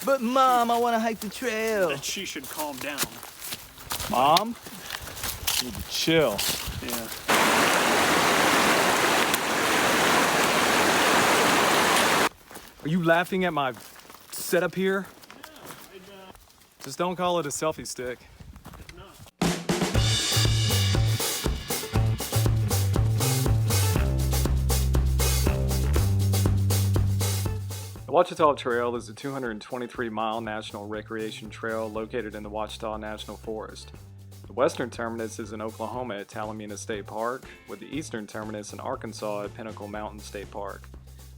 But Mom, I want to hike the trail. That she should calm down. Mom, you need to chill. Yeah. Are you laughing at my setup here? Yeah, Just don't call it a selfie stick. it's not. The Ouachita Trail is a 223-mile national recreation trail located in the Ouachita National Forest. The western terminus is in Oklahoma at Talimena State Park, with the eastern terminus in Arkansas at Pinnacle Mountain State Park.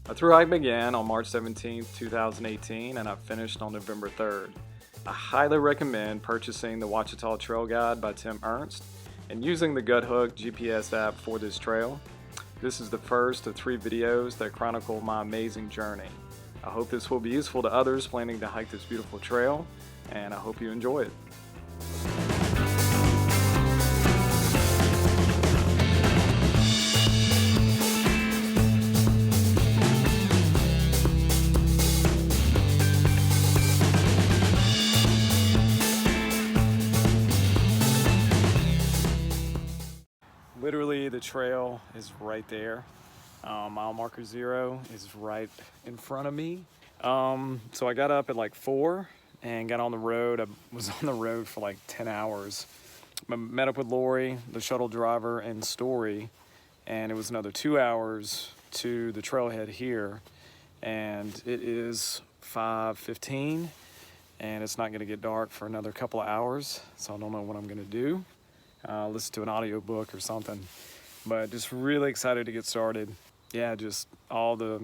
My thru-hike began on March 17, 2018, and I finished on November 3rd. I highly recommend purchasing the Ouachita Trail Guide by Tim Ernst and using the GutHook GPS app for this trail. This is the first of 3 videos that chronicle my amazing journey. I hope this will be useful to others planning to hike this beautiful trail, and I hope you enjoy it. Literally, the trail is right there. Mile marker 0 is right in front of me. So I got up at like 4 and got on the road. I was on the road for like 10 hours. I met up with Lori, the shuttle driver, and Story, and it was another 2 hours to the trailhead here. And it is 5:15, and it's not gonna get dark for another couple of hours, so I don't know what I'm gonna do. Listen to an audiobook or something, but just really excited to get started. Yeah, just all the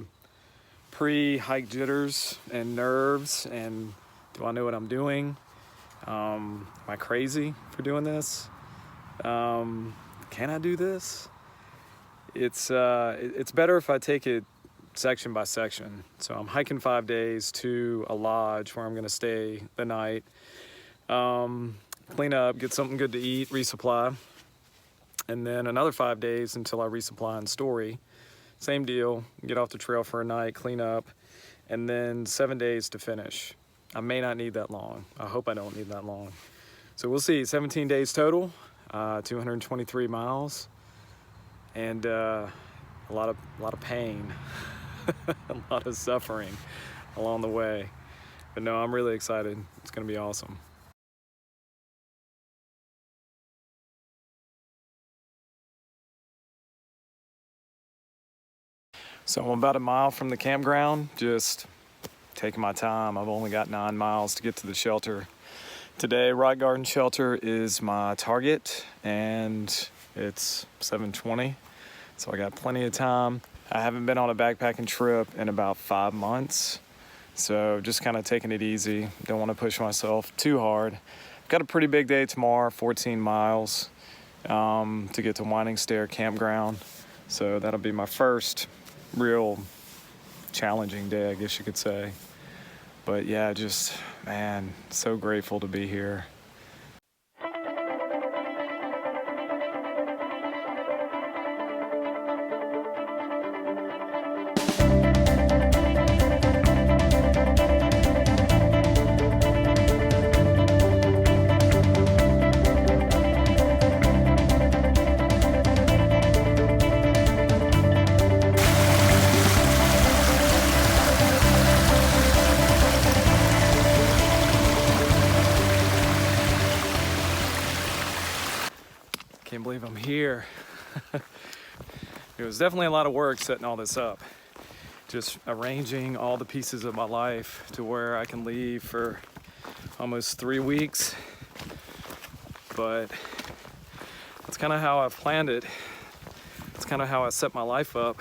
pre-hike jitters and nerves, and do I know what I'm doing? Am I crazy for doing this? Can I do this? It's better if I take it section by section. So I'm hiking 5 days to a lodge where I'm gonna stay the night. Clean up, get something good to eat, resupply, and then another 5 days until I resupply in Story. Same deal, get off the trail for a night, clean up, and then 7 days to finish. I may not need that long. I hope I don't need that long. So we'll see, 17 days total, 223 miles, and a lot of pain, a lot of suffering along the way. But no, I'm really excited. It's gonna be awesome. So I'm about a mile from the campground, just taking my time. I've only got 9 miles to get to the shelter. Today, Rock Garden Shelter is my target, and it's 7:20, so I got plenty of time. I haven't been on a backpacking trip in about 5 months, so just kind of taking it easy. Don't want to push myself too hard. Got a pretty big day tomorrow, 14 miles to get to Winding Stair Campground, so that'll be my first real challenging day, I guess you could say. But yeah, just, man, so grateful to be here. Can't believe I'm here. It was definitely a lot of work setting all this up. Just arranging all the pieces of my life to where I can leave for almost 3 weeks. But that's kind of how I've planned it. It's kind of how I set my life up.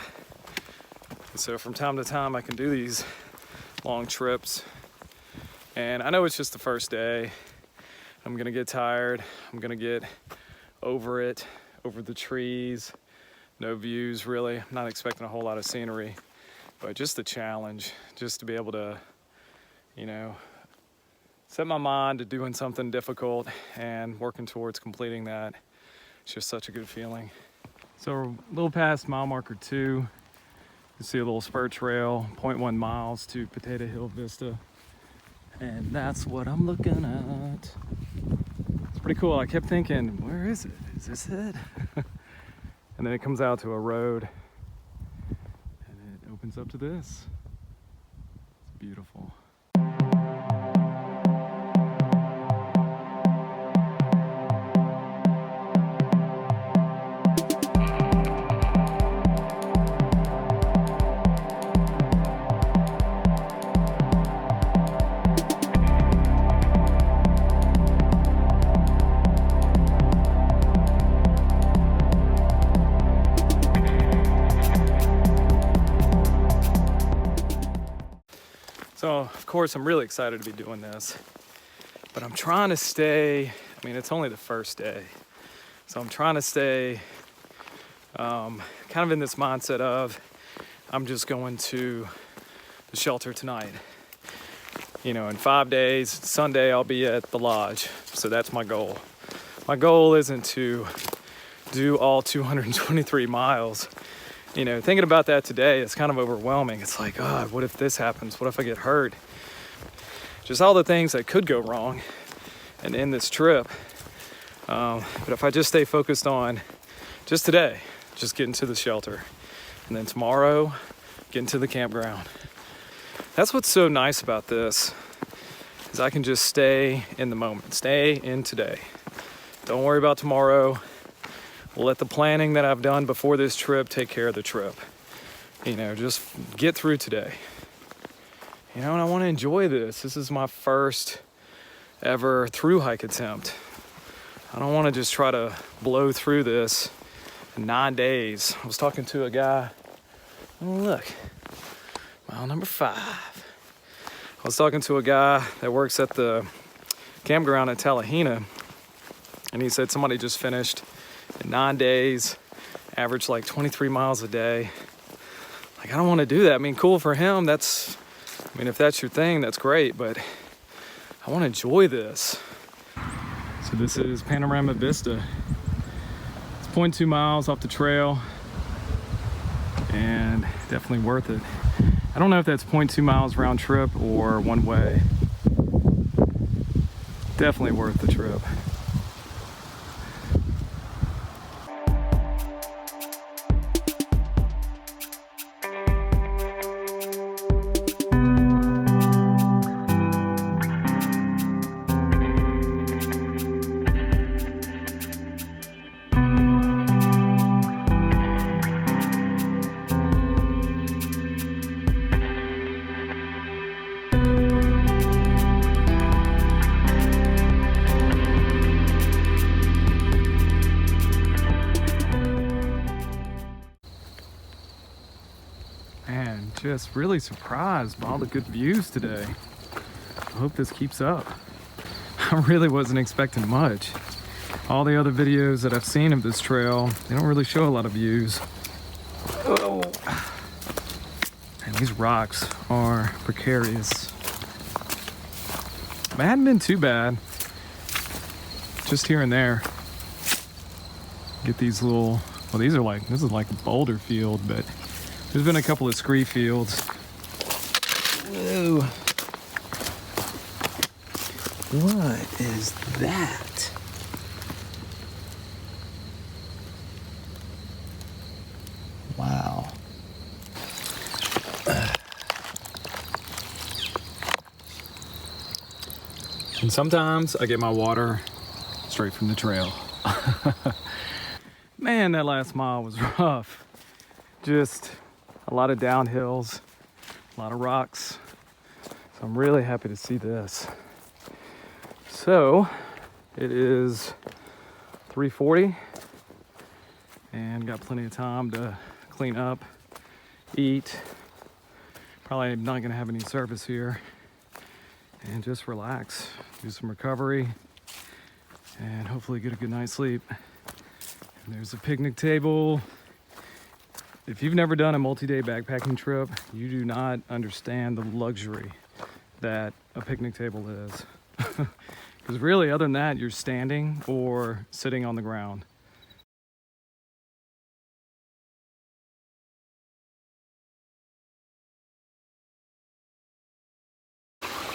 And so from time to time I can do these long trips. And I know it's just the first day. I'm gonna get tired. I'm gonna get over it, over the trees, no views really. I'm not expecting a whole lot of scenery, but just the challenge, just to be able to, you know, set my mind to doing something difficult and working towards completing that. It's just such a good feeling. So we're a little past mile marker 2. You see a little spur trail, 0.1 miles to Potato Hill Vista. And that's what I'm looking at. It's pretty cool. I kept thinking, where is it? Is this it? And then it comes out to a road and it opens up to this. It's beautiful. So, of course, I'm really excited to be doing this, but I'm trying to stay, I mean, it's only the first day, so I'm trying to stay kind of in this mindset of, I'm just going to the shelter tonight. You know, in 5 days, Sunday, I'll be at the lodge, so that's my goal. My goal isn't to do all 223 miles. You know, thinking about that today, it's kind of overwhelming. It's like, God, what if this happens? What if I get hurt? Just all the things that could go wrong and end this trip. But if I just stay focused on just today, just getting to the shelter, and then tomorrow, getting to the campground. That's what's so nice about this, is I can just stay in the moment, stay in today. Don't worry about tomorrow. Let the planning that I've done before this trip take care of the trip. You know, just get through today. You know, and I want to enjoy this. This is my first ever Thru-Hike attempt. I don't want to just try to blow through this in 9 days. I was talking to a guy. Oh, look, mile number 5. I was talking to a guy that works at the campground at TALIHENA, and he said somebody just finished in 9 days, average like 23 miles a day. Like, I don't want to do that. I mean, cool for him. That's, I mean, if that's your thing, that's great, but I want to enjoy this. So this is Panorama Vista. It's 0.2 miles off the trail and definitely worth it. I don't know if that's 0.2 miles round trip or one way. Definitely worth the trip. Man, just really surprised by all the good views today. I hope this keeps up. I really wasn't expecting much. All the other videos that I've seen of this trail, they don't really show a lot of views. Oh. And these rocks are precarious. It hadn't been too bad. Just here and there. Get these little, well, these are like, this is like a boulder field, but there's been a couple of scree fields. Whoa. What is that? Wow. And sometimes I get my water straight from the trail. Man, that last mile was rough. Just a lot of downhills, a lot of rocks. So I'm really happy to see this. So it is 3:40 and got plenty of time to clean up, eat. Probably not gonna have any service here, and just relax, do some recovery, and hopefully get a good night's sleep. And there's a picnic table. If you've never done a multi-day backpacking trip, you do not understand the luxury that a picnic table is. Because really, other than that, you're standing or sitting on the ground.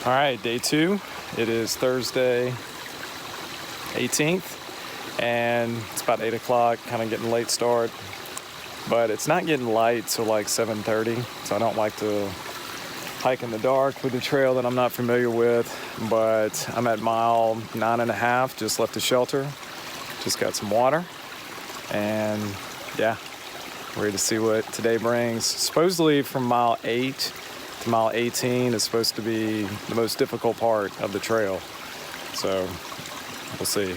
All right, day 2. It is Thursday 18th, and it's about 8 o'clock, kind of getting a late start. But it's not getting light till like 7:30, so I don't like to hike in the dark with a trail that I'm not familiar with. But I'm at mile 9.5, just left the shelter, just got some water, and yeah, ready to see what today brings. Supposedly from mile 8 to mile 18 is supposed to be the most difficult part of the trail, so we'll see.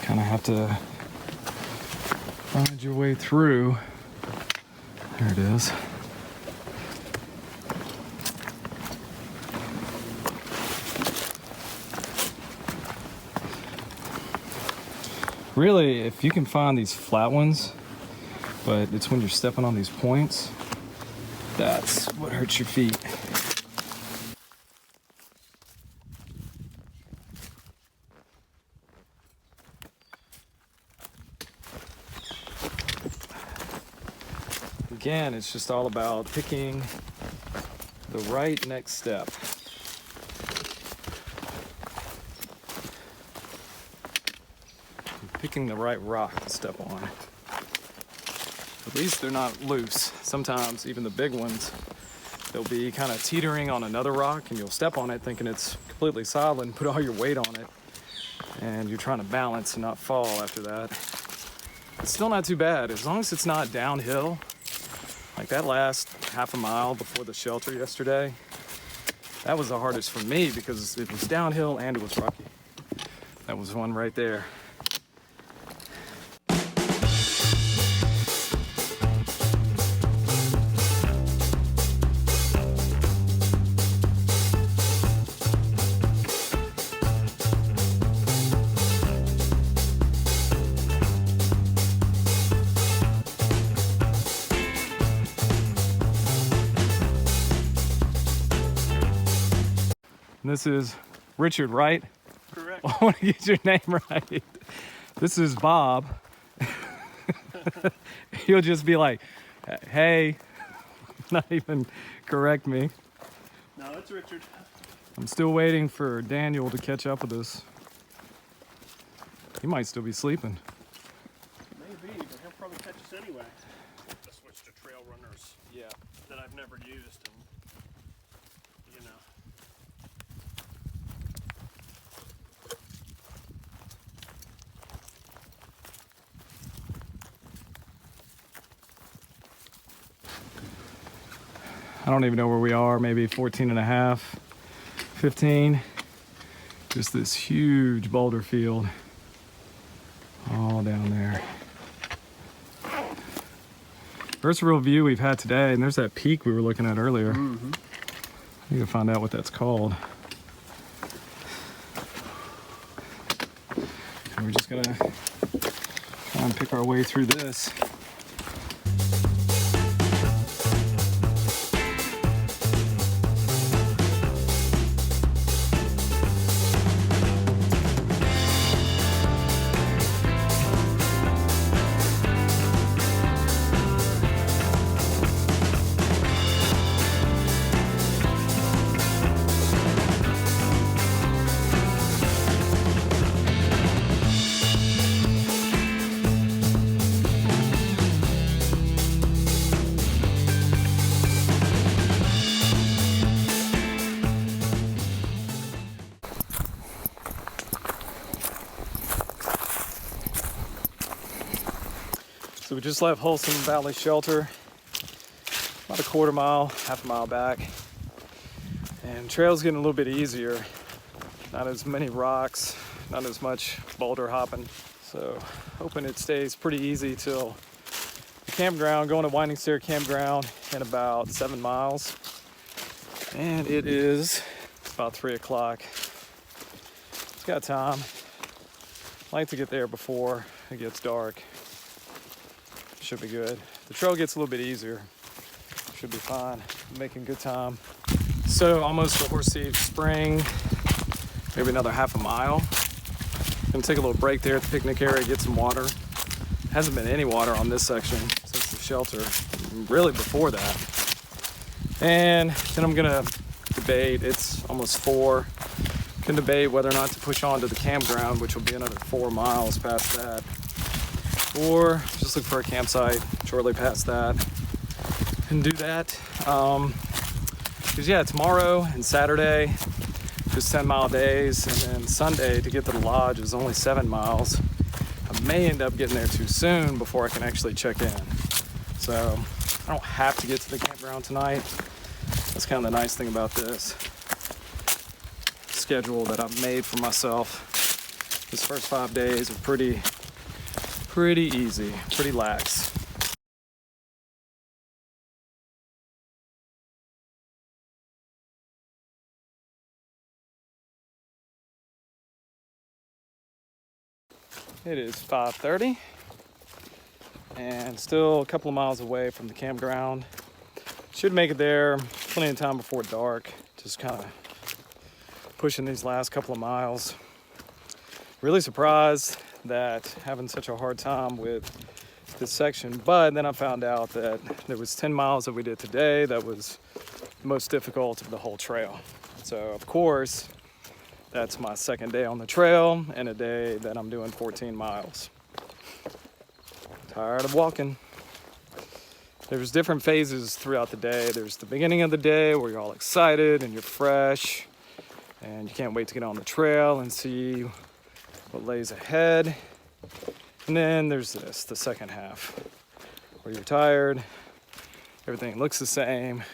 Kind of have to find your way through. There it is. Really, if you can find these flat ones, but it's when you're stepping on these points, that's what hurts your feet. Again, it's just all about picking the right next step. Picking the right rock to step on. At least they're not loose. Sometimes, even the big ones, they'll be kind of teetering on another rock, and you'll step on it thinking it's completely solid and put all your weight on it, and you're trying to balance and not fall after that. It's still not too bad, as long as it's not downhill. Like that last half a mile before the shelter yesterday, that was the hardest for me because it was downhill and it was rocky. That was one right there. This is Richard, right? Correct. I want to get your name right. This is Bob. He'll just be like, hey, not even correct me. No, it's Richard. I'm still waiting for Daniel to catch up with us. He might still be sleeping. Maybe, but he'll probably catch us anyway. I switched to trail runners. Yeah. That I've never used, and you know. I don't even know where we are, maybe 14.5, 15. Just this huge boulder field all down there. First real view we've had today, and there's that peak we were looking at earlier. Mm-hmm. I need to find out what that's called. And we're just gonna try and pick our way through this. So we just left Wholesome Valley Shelter, about a quarter mile, half a mile back. And And trail's getting a little bit easier. Not as many rocks, not as much boulder hopping. So hoping it stays pretty easy till the campground, going to Winding Stair Campground in about 7 miles. And it is about 3 o'clock. It's got time. I like to get there before it gets dark. Should be good. The trail gets a little bit easier. Should be fine. I'm making good time. So almost to HORSETHIEF Spring. Maybe another half a mile. Gonna take a little break there at the picnic area, get some water. Hasn't been any water on this section since the shelter, really before that. And then I'm gonna debate, it's almost 4. Can debate whether or not to push on to the campground, which will be another 4 miles past that. Or just look for a campsite shortly past that and do that. Because yeah, tomorrow and Saturday, just 10-mile days, and then Sunday to get to the lodge is only 7 miles. I may end up getting there too soon before I can actually check in. So I don't have to get to the campground tonight. That's kind of the nice thing about this schedule that I've made for myself. This first 5 days are pretty easy, pretty lax. It is 5:30 and still a couple of miles away from the campground. Should make it there plenty of time before dark. Just kind of pushing these last couple of miles. Really surprised that having such a hard time with this section, but then I found out that there was 10 miles that we did today that was the most difficult of the whole trail. So of course, that's my second day on the trail and a day that I'm doing 14 miles. Tired of walking. There's different phases throughout the day. There's the beginning of the day where you're all excited and you're fresh and you can't wait to get on the trail and see what lays ahead. And then there's this, the second half, where you're tired, everything looks the same.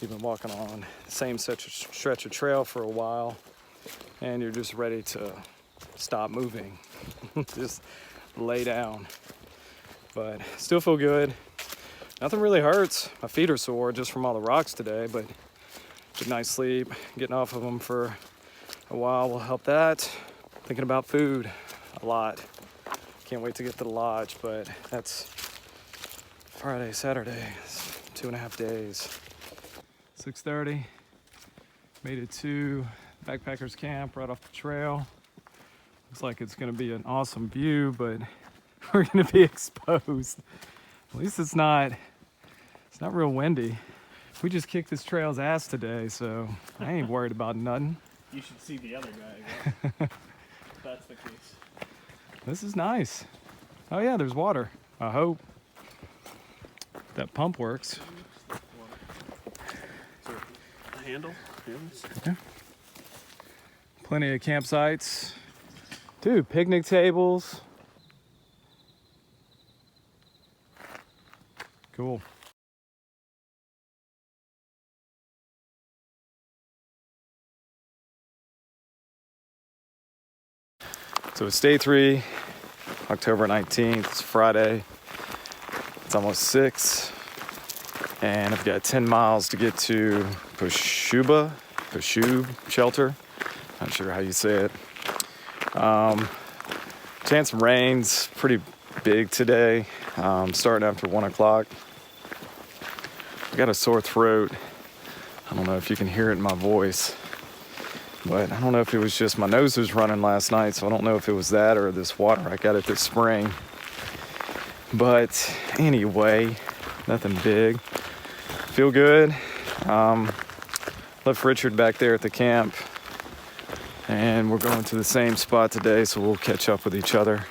You've been walking on the same stretch of trail for a while, and you're just ready to stop moving. Just lay down. But still feel good. Nothing really hurts. My feet are sore just from all the rocks today, but good night's sleep. Getting off of them for a while will help that. Thinking about food a lot. Can't wait to get to the lodge, but that's Friday, Saturday. It's 2.5 days. 6:30. Made it to Backpackers Camp right off the trail. Looks like it's gonna be an awesome view, but we're gonna be exposed. At least it's not real windy. We just kicked this trail's ass today, so I ain't worried about nothing. You should see the other guy. If that's the case. This is nice. Oh yeah, there's water. I hope that pump works. A handle? Okay. Plenty of campsites. Dude, picnic tables. Cool. So it's day 3, October 19th, it's Friday. It's almost 6. And I've got 10 miles to get to PASHUBBE shelter. Not sure how you say it. Chance of rain's pretty big today. Starting after 1 o'clock. I got a sore throat. I don't know if you can hear it in my voice. But I don't know if it was just my nose was running last night, so I don't know if it was that or this water I got at this spring. But anyway, nothing big. Feel good. Left Richard back there at the camp. And we're going to the same spot today, so we'll catch up with each other.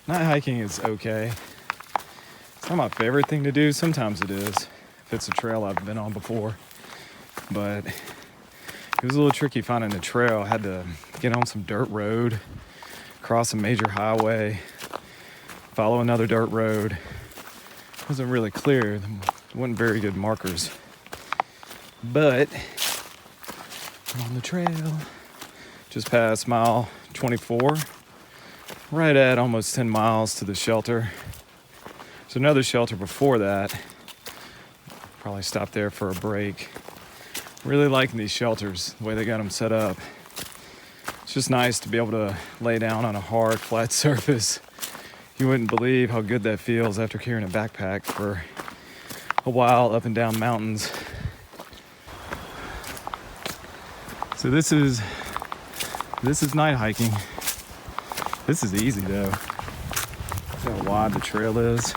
Night hiking is okay. It's not my favorite thing to do. Sometimes it is, if it's a trail I've been on before. But it was a little tricky finding a trail. I had to get on some dirt road, cross a major highway, follow another dirt road. It wasn't really clear. There weren't very good markers. But On the trail, just past mile 24, right at almost 10 miles to the shelter. There's another shelter before that. Probably stop there for a break. Really liking these shelters, the way they got them set up. It's just nice to be able to lay down on a hard, flat surface. You wouldn't believe how good that feels after carrying a backpack for a while up and down mountains. So this is night hiking. This is easy though. That's how wide the trail is.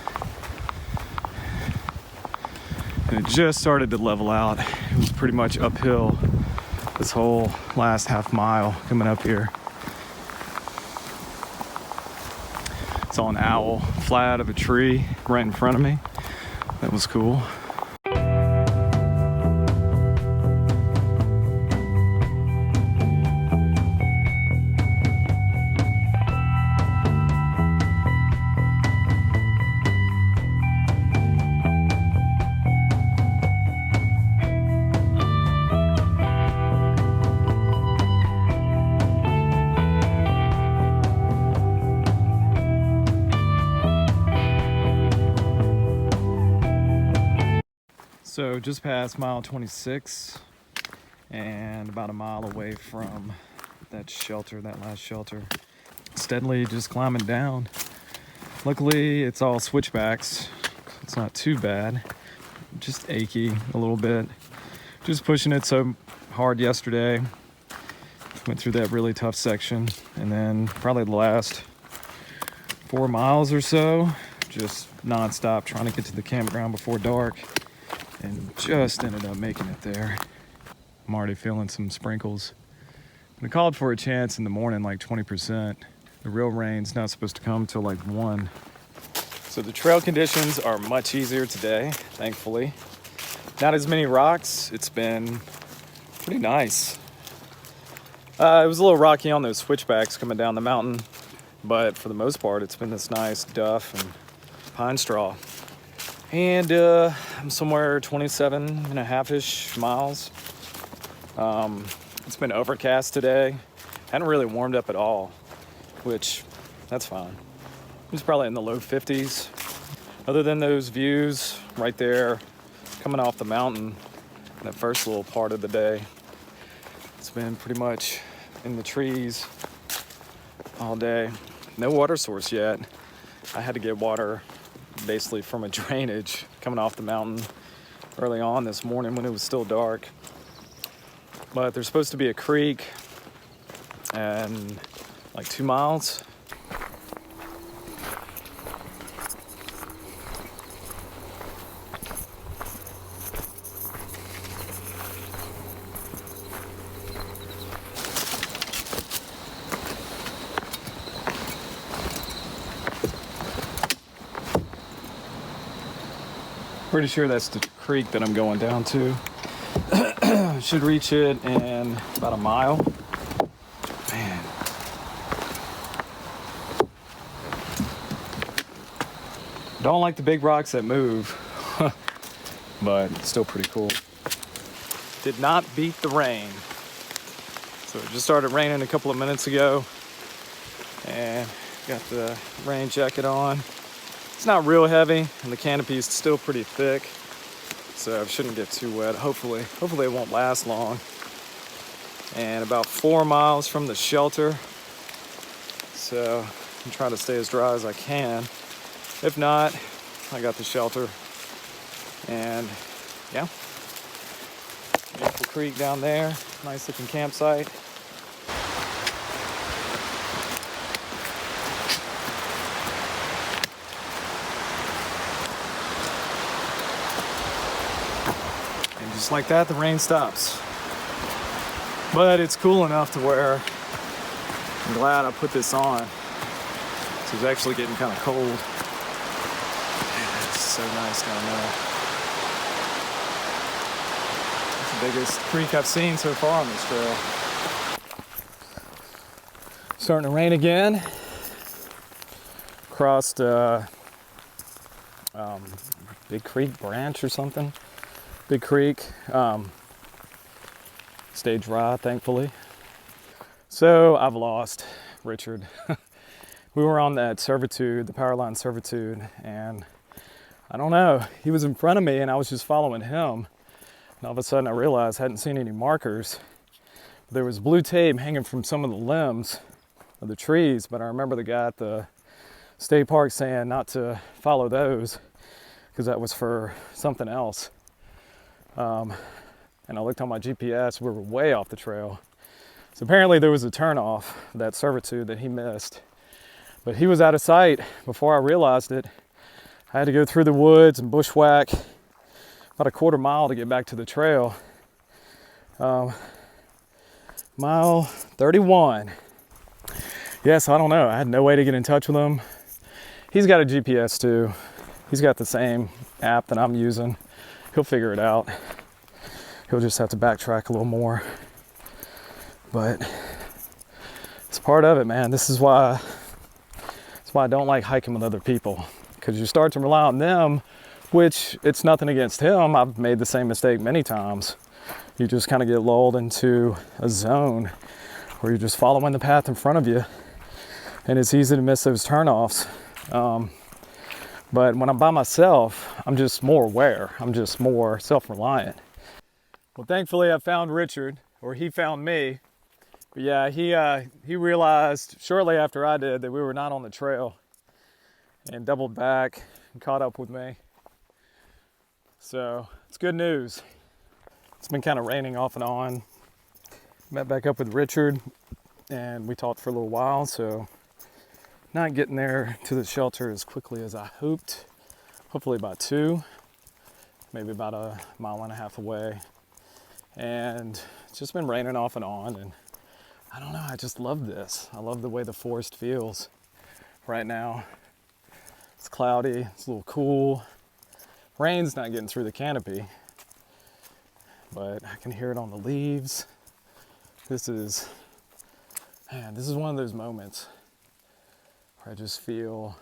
And it just started to level out. It was pretty much uphill this whole last half mile coming up here. Saw an owl fly out of a tree right in front of me. That was cool. So just past mile 26 and about a mile away from that shelter, that last shelter. Steadily just climbing down. Luckily it's all switchbacks. It's not too bad. Just achy a little bit. Just pushing it so hard yesterday. Went through that really tough section, and then probably the last 4 miles or so, just non-stop trying to get to the campground before dark. And just ended up making it there. I'm already feeling some sprinkles. We called for a chance in the morning, like 20%. The real rain's not supposed to come till like 1. So the trail conditions are much easier today, thankfully. Not as many rocks. It's been pretty nice. It was a little rocky on those switchbacks coming down the mountain, but for the most part, it's been this nice duff and pine straw. And I'm somewhere 27 and a half-ish miles. It's been overcast today. Hadn't really warmed up at all, which that's fine. It's probably in the low 50s. Other than those views right there coming off the mountain, that first little part of the day, it's been pretty much in the trees all day. No water source yet. I had to get water basically from a drainage coming off the mountain early on this morning when it was still dark. But there's supposed to be a creek and like 2 miles. Pretty sure that's the creek that I'm going down to. Should reach it in about a mile. Man. Don't like the big rocks that move, but still pretty cool. Did not beat the rain. So it just started raining a couple of minutes ago, and got the rain jacket on. It's not real heavy, and the canopy is still pretty thick, so it shouldn't get too wet. Hopefully it won't last long. And about 4 miles from the shelter, so I'm trying to stay as dry as I can. If not, I got the shelter, and yeah, Maple Creek down there, nice looking campsite. Just like that, the rain stops. But it's cool enough to where I'm glad I put this on. So it's actually getting kind of cold. Man, it's so nice down there. It's the biggest creek I've seen so far on this trail. Starting to rain again. Crossed Big Creek branch or something. Big creek. Stayed dry, thankfully. So I've lost Richard. We were on that servitude, the power line servitude, and I don't know, he was in front of me and I was just following him. And all of a sudden I realized I hadn't seen any markers. There was blue tape hanging from some of the limbs of the trees, but I remember the guy at the state park saying not to follow those because that was for something else. And I looked on my GPS, we were way off the trail. So apparently there was a turnoff, that servitude that he missed. But he was out of sight before I realized it. I had to go through the woods and bushwhack about a quarter mile to get back to the trail. Mile 31. Yeah, so I don't know. I had no way to get in touch with him. He's got a GPS too. He's got the same app that I'm using. He'll figure it out. He'll just have to backtrack a little more. But it's part of it, man. This is why I don't like hiking with other people. Because you start to rely on them, which it's nothing against him. I've made the same mistake many times. You just kind of get lulled into a zone where you're just following the path in front of you. And it's easy to miss those turnoffs. But when I'm by myself, I'm just more aware. I'm just more self-reliant. Well, thankfully I found Richard, or he found me. But yeah, he realized shortly after I did that we were not on the trail and doubled back and caught up with me. So it's good news. It's been kind of raining off and on. Met back up with Richard and we talked for a little while, so not getting there to the shelter as quickly as I hoped. Hopefully by 2, maybe about a mile and a half away. And it's just been raining off and on, and I don't know, I just love this. I love the way the forest feels right now. It's cloudy, it's a little cool. Rain's not getting through the canopy, but I can hear it on the leaves. This is one of those moments where I just feel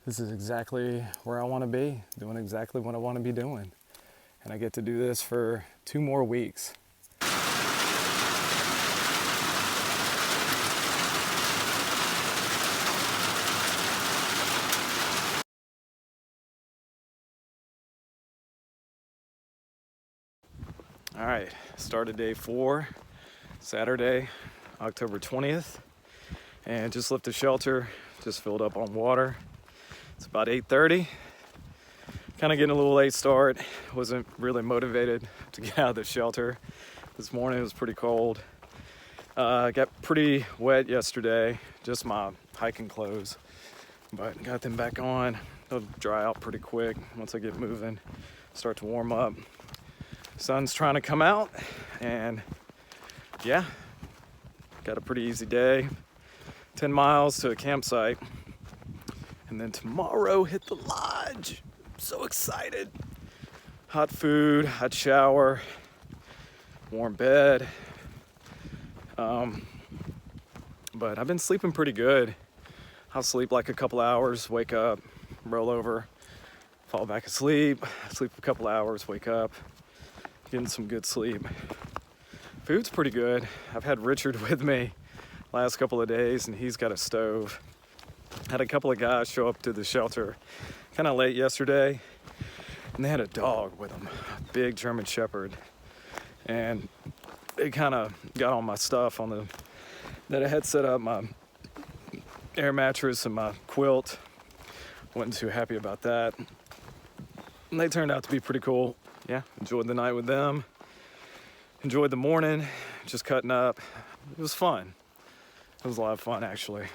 this is exactly where I want to be, doing exactly what I want to be doing. And I get to do this for 2 more weeks. All right, started day 4, Saturday, October 20th, and just left the shelter, just filled up on water. It's about 8:30. Kind of getting a little late start. Wasn't really motivated to get out of the shelter. This morning it was pretty cold. Got pretty wet yesterday, just my hiking clothes, but got them back on. They'll dry out pretty quick once I get moving, start to warm up. Sun's trying to come out, and yeah, got a pretty easy day. 10 miles to a campsite, and then tomorrow hit the lodge. I'm so excited. Hot food, hot shower, warm bed. But I've been sleeping pretty good. I'll sleep like a couple hours, wake up, roll over, fall back asleep, sleep a couple hours, wake up. Getting some good sleep. Food's pretty good. I've had Richard with me last couple of days, and he's got a stove. Had a couple of guys show up to the shelter kind of late yesterday, and they had a dog with them, a big German Shepherd, and they kind of got all my stuff on the that I had set up, my air mattress and my quilt. Wasn't too happy about that, and they turned out to be pretty cool. Yeah, enjoyed the night with them. Enjoyed the morning, just cutting up. It was fun. It was a lot of fun, actually.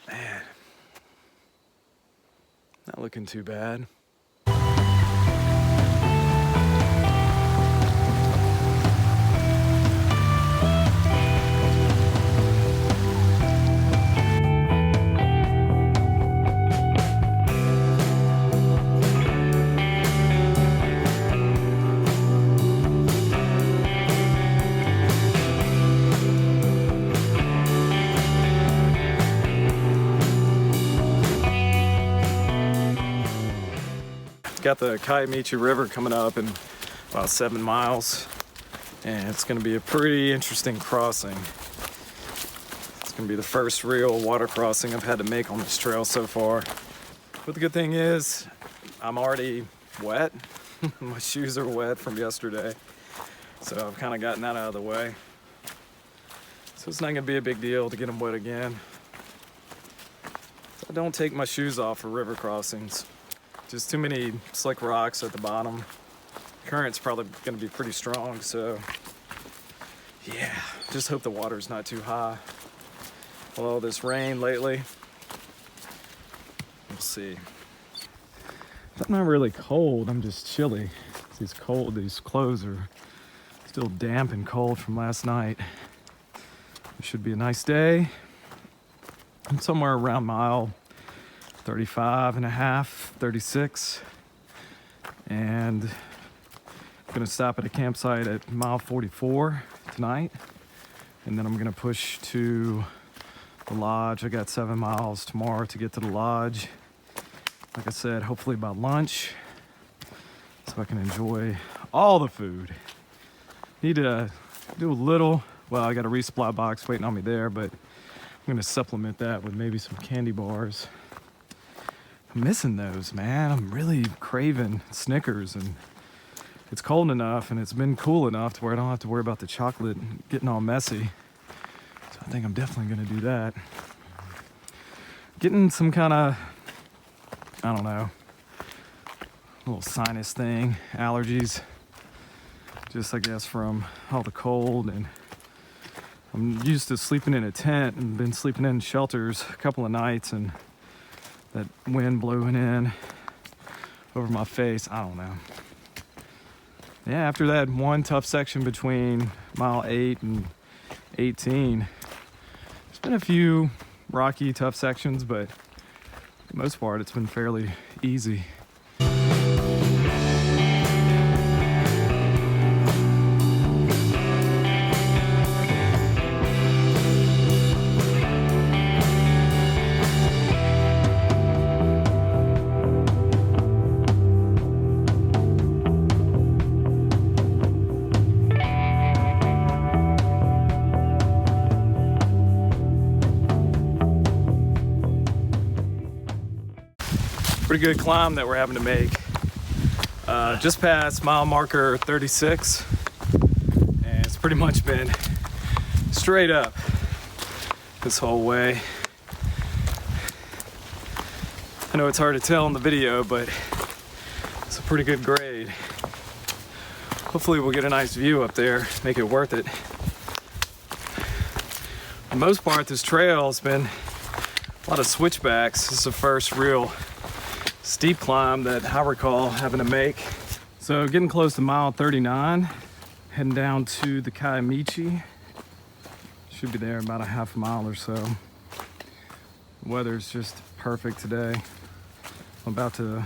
Man, not looking too bad. Got the KIAMICHI River coming up in about 7 miles. And it's gonna be a pretty interesting crossing. It's gonna be the first real water crossing I've had to make on this trail so far. But the good thing is, I'm already wet. My shoes are wet from yesterday. So I've kind of gotten that out of the way. So it's not gonna be a big deal to get them wet again. So I don't take my shoes off for river crossings. Just too many slick rocks at the bottom. Current's probably gonna be pretty strong, so yeah, just hope the water's not too high. With all this rain lately, we'll see. I'm not really cold, I'm just chilly. These clothes are still damp and cold from last night. It should be a nice day. I'm somewhere around mile 35 and a half, 36. And I'm gonna stop at a campsite at mile 44 tonight. And then I'm gonna push to the lodge. I got 7 miles tomorrow to get to the lodge. Like I said, hopefully by lunch, so I can enjoy all the food. Need to do a little, well, I got a resupply box waiting on me there, but I'm gonna supplement that with maybe some candy bars. I'm missing those, man. I'm really craving Snickers, and it's cold enough and it's been cool enough to where I don't have to worry about the chocolate getting all messy. So I think I'm definitely gonna do that. Getting some kind of, I don't know, little sinus thing, allergies. Just I guess from all the cold, and I'm used to sleeping in a tent and been sleeping in shelters a couple of nights, and that wind blowing in over my face, I don't know. Yeah, after that one tough section between mile 8 and 18, there's been a few rocky, tough sections, but for the most part, it's been fairly easy. Pretty good climb that we're having to make. Just past mile marker 36, and it's pretty much been straight up this whole way. I know it's hard to tell in the video, but it's a pretty good grade. Hopefully we'll get a nice view up there, make it worth it. For the most part, this trail has been a lot of switchbacks. This is the first real steep climb that I recall having to make. So getting close to mile 39, heading down to the KIAMICHI. Should be there about a half a mile or so. The weather's just perfect today. I'm about to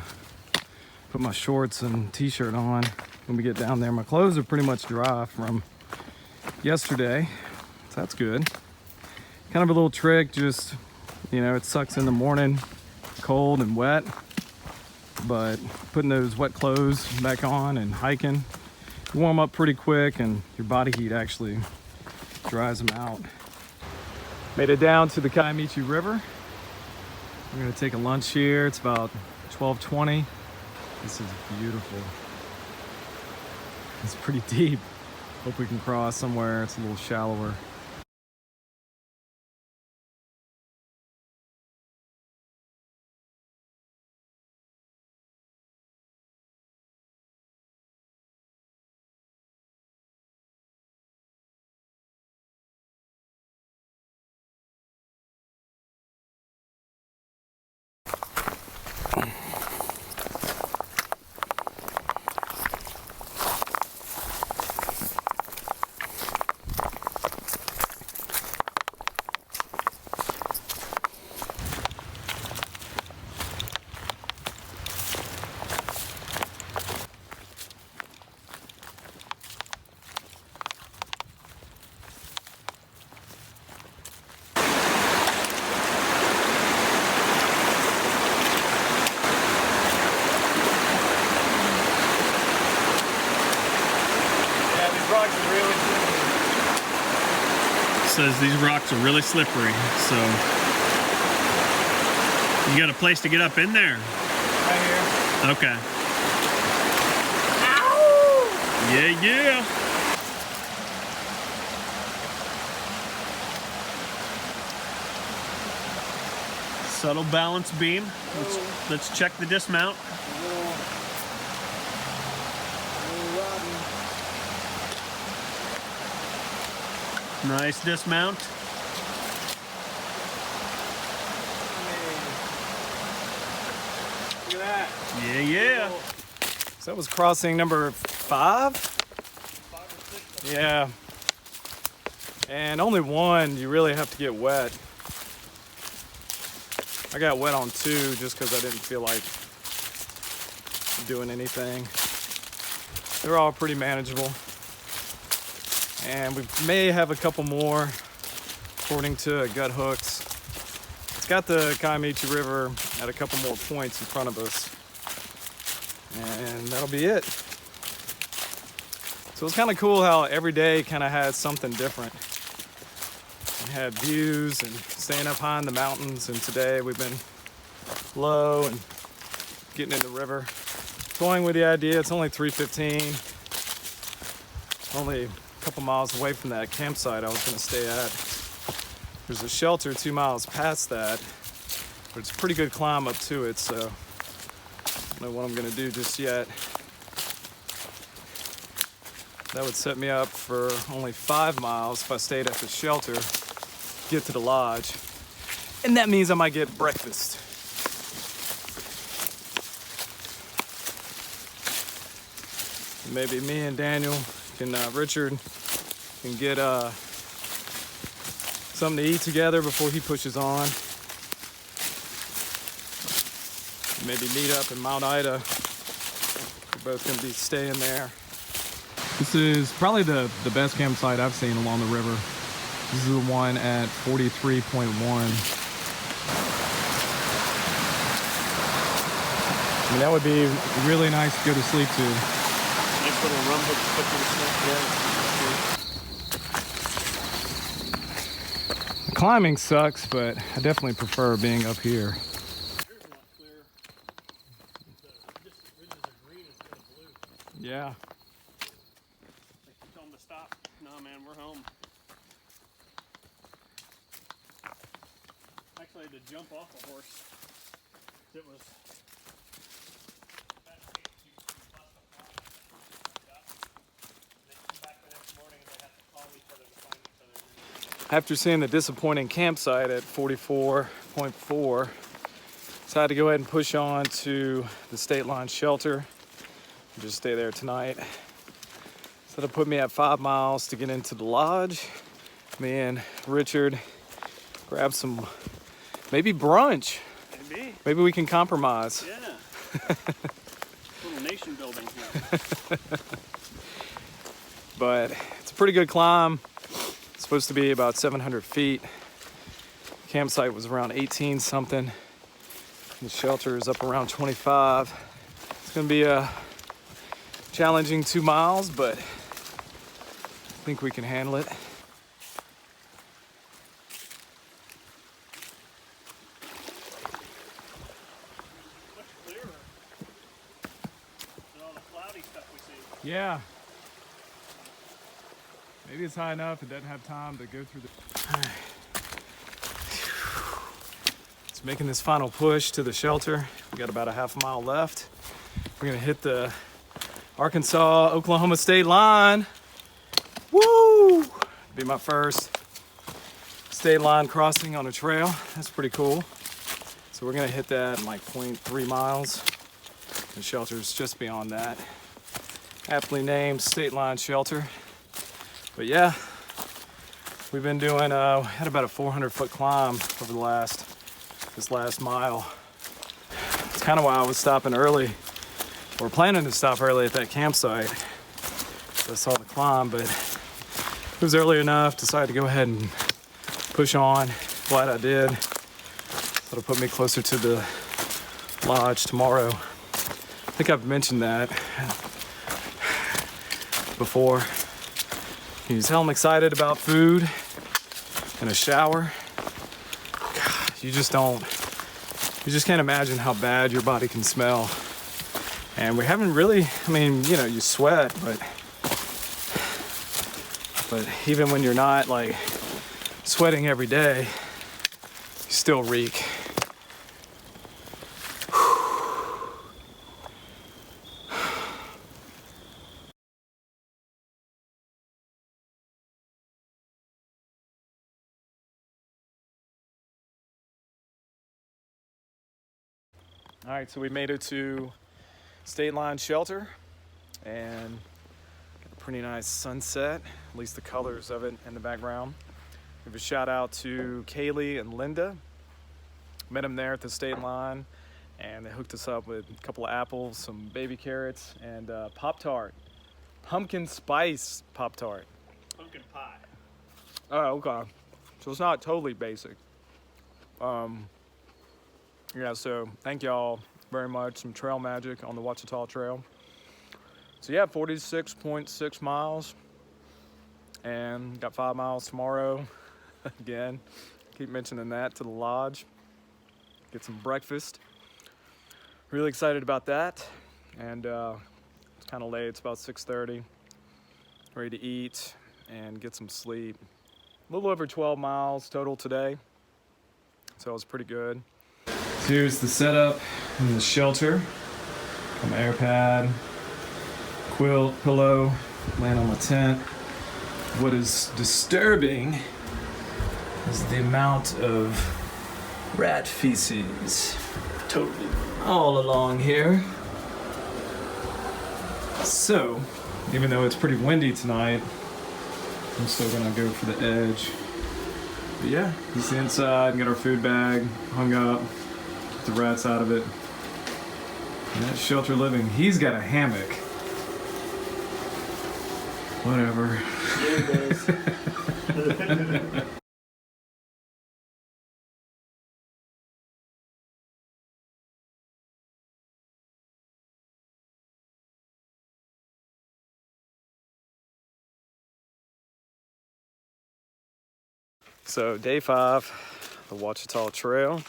put my shorts and t-shirt on when we get down there. My clothes are pretty much dry from yesterday, so that's good. Kind of a little trick, just, you know, it sucks in the morning, cold and wet. But putting those wet clothes back on and hiking, you warm up pretty quick, and your body heat actually dries them out. Made it down to the KIAMICHI River. We're gonna take a lunch here. It's about 12:20. This is beautiful. It's pretty deep. Hope we can cross somewhere. It's a little shallower. says these rocks are really slippery, so you got a place to get up in there? Right here. Okay. Ow! Yeah, yeah. Subtle balance beam. Let's check the dismount. Nice dismount. Look at that. Yeah, yeah. So that was crossing number 5? Yeah. And only one, you really have to get wet. I got wet on 2 just because I didn't feel like doing anything. They're all pretty manageable. And we may have a couple more according to gut hooks. It's got the KIAMICHI River at a couple more points in front of us. And that'll be it. So it's kind of cool how every day kind of has something different. We had views and staying up high in the mountains, and today we've been low and getting in the river. Going with the idea, it's only 3:15. Only a couple miles away from that campsite I was going to stay at. There's a shelter 2 miles past that, but it's a pretty good climb up to it, so I don't know what I'm going to do just yet. That would set me up for only 5 miles if I stayed at the shelter, get to the lodge, and that means I might get breakfast. Maybe me and Daniel can, Richard can get something to eat together before he pushes on. Maybe meet up in Mount Ida. We're both gonna be staying there. This is probably the best campsite I've seen along the river. This is the one at 43.1. I mean, that would be really nice to go to sleep to. Nice little rum hook to put to the snack. The climbing sucks, but I definitely prefer being up here. Here's a lot clearer. The ridges are green instead of blue. Yeah. Like you tell them to stop. Nah, man, we're home. Actually, I had to jump off a horse. It was. After seeing the disappointing campsite at 44.4, decided to go ahead and push on to the state line shelter. Just stay there tonight. So that'll put me at 5 miles to get into the lodge. Me and Richard grab some, maybe brunch. Maybe. Maybe we can compromise. Yeah. Little nation building here. But it's a pretty good climb. It's supposed to be about 700 feet. Campsite was around 18 something. The shelter is up around 25. It's gonna be a challenging 2 miles, but I think we can handle it. Much clearer than all the cloudy stuff we see. Yeah. Maybe it's high enough it doesn't have time to go through the... It's making this final push to the shelter. We got about a half mile left. We're gonna hit the Arkansas-Oklahoma state line. Woo! Be my first state line crossing on a trail. That's pretty cool. So we're gonna hit that in like 0.3 miles. The shelter's just beyond that. Aptly named State Line Shelter. But yeah, we've been doing, had about a 400-foot climb over this last mile. It's kind of why I was stopping early, or planning to stop early at that campsite. So I saw the climb, but it was early enough, decided to go ahead and push on. Glad I did. That'll put me closer to the lodge tomorrow. I think I've mentioned that before. You can tell I'm excited about food. and a shower, God, you just can't imagine how bad your body can smell. And we haven't really, I mean, you know, you sweat, but even when you're not like sweating every day, you still reek. All right, so we made it to State Line Shelter and got a pretty nice sunset, at least the colors of it in the background. Give a shout out to Kaylee and Linda. Met them there at the State Line and they hooked us up with a couple of apples, some baby carrots, and Pop-Tart. Pumpkin spice Pop-Tart. Pumpkin pie. Oh, okay. So it's not totally basic. Yeah, so thank y'all very much. Some trail magic on the Ouachita Trail. So yeah, 46.6 miles. And got 5 miles tomorrow. Again, keep mentioning that to the lodge. Get some breakfast. Really excited about that. And it's kind of late, it's about 6:30. Ready to eat and get some sleep. A little over 12 miles total today. So it was pretty good. So here's the setup in the shelter. Got my air pad, quilt, pillow, laying on my tent. What is disturbing is the amount of rat feces Totally. all along here. So, even though it's pretty windy tonight, I'm still gonna go for the edge. But yeah, this is the inside, get our food bag hung up. The rats out of it. And that's shelter living. He's got a hammock. Whatever. Yeah, it does. So day 5, the Ouachita Trail.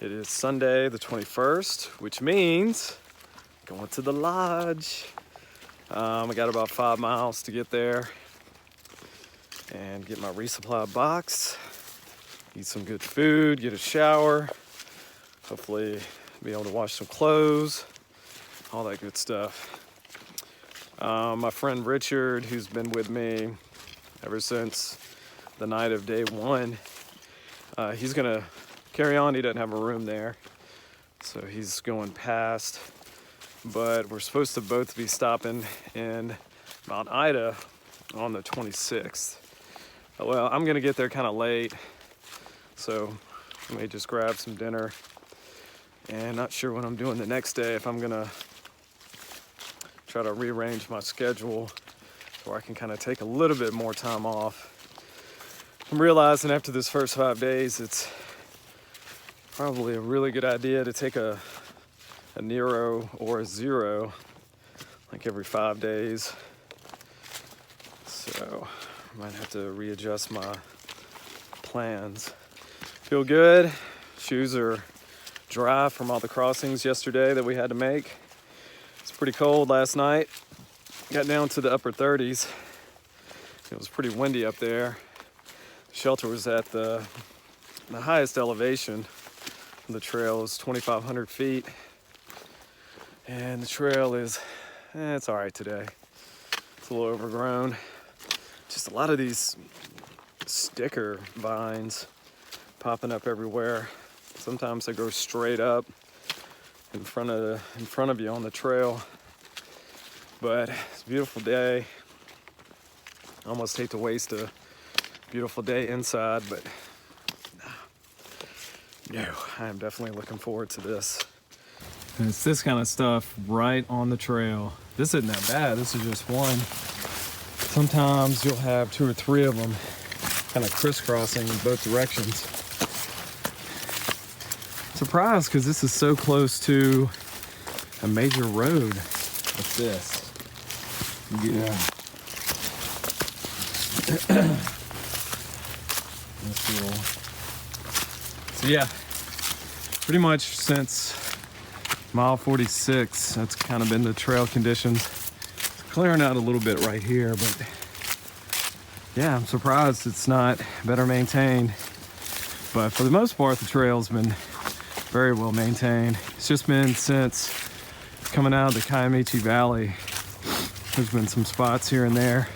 It is Sunday the 21st, which means going to the lodge. I got about 5 miles to get there and get my resupply box, eat some good food, get a shower, hopefully be able to wash some clothes, all that good stuff. My friend Richard, who's been with me ever since the night of day 1, he's gonna carry on. He doesn't have a room there, so he's going past, but we're supposed to both be stopping in Mount Ida on the 26th. Well, I'm gonna get there kind of late, so I may just grab some dinner, and not sure what I'm doing the next day, if I'm gonna try to rearrange my schedule so I can kind of take a little bit more time off. I'm realizing after this first 5 days, it's probably a really good idea to take a Nero or a Zero like every 5 days. So I might have to readjust my plans. Feel good. Shoes are dry from all the crossings yesterday that we had to make. It's pretty cold last night. Got down to the upper 30s. It was pretty windy up there. The shelter was at the highest elevation. The trail is 2,500 feet, and the trail is, it's all right today. It's a little overgrown. Just a lot of these sticker vines popping up everywhere. Sometimes they go straight up in front of you on the trail. But it's a beautiful day. I almost hate to waste a beautiful day inside, but no, I am definitely looking forward to this. And it's this kind of stuff right on the trail. This isn't that bad, this is just one. Sometimes you'll have 2 or 3 of them kind of crisscrossing in both directions. Surprised, because this is so close to a major road. What's this? Yeah. cool. So yeah, pretty much since mile 46, that's kind of been the trail conditions. It's clearing out a little bit right here, but yeah, I'm surprised it's not better maintained. But for the most part, the trail's been very well maintained. It's just been since coming out of the Kiamichi Valley, there's been some spots here and there.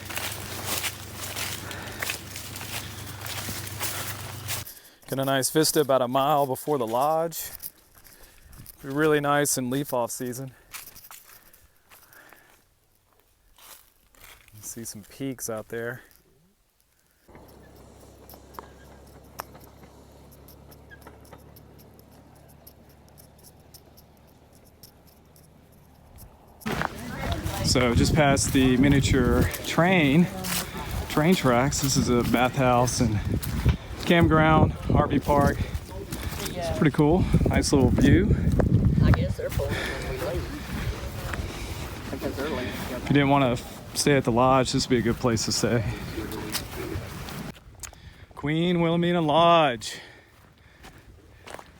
Got a nice vista about a mile before the lodge. Be really nice in leaf-off season. You see some peaks out there. So just past the miniature train tracks. This is a bathhouse and campground, RV park. It's pretty cool. Nice little view. I guess they're full when we leave. Because they're leaving. If you didn't want to stay at the lodge, this would be a good place to stay. Queen Wilhelmena Lodge.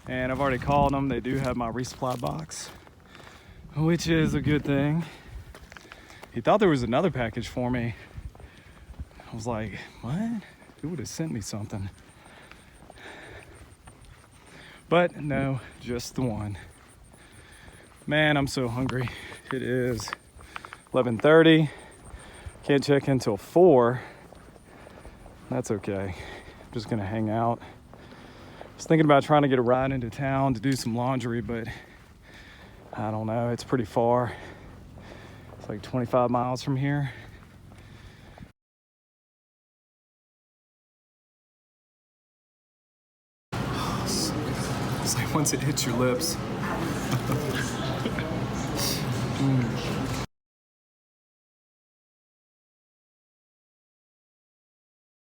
And I've already called them. They do have my resupply box, which is a good thing. He thought there was another package for me. I was like, what? Who would have sent me something? But no, just the one. Man, I'm so hungry. It is 11:30. Can't check in till 4. That's okay. I'm just gonna hang out. I was thinking about trying to get a ride into town to do some laundry, but I don't know, it's pretty far. It's like 25 miles from here. It's like once it hits your lips.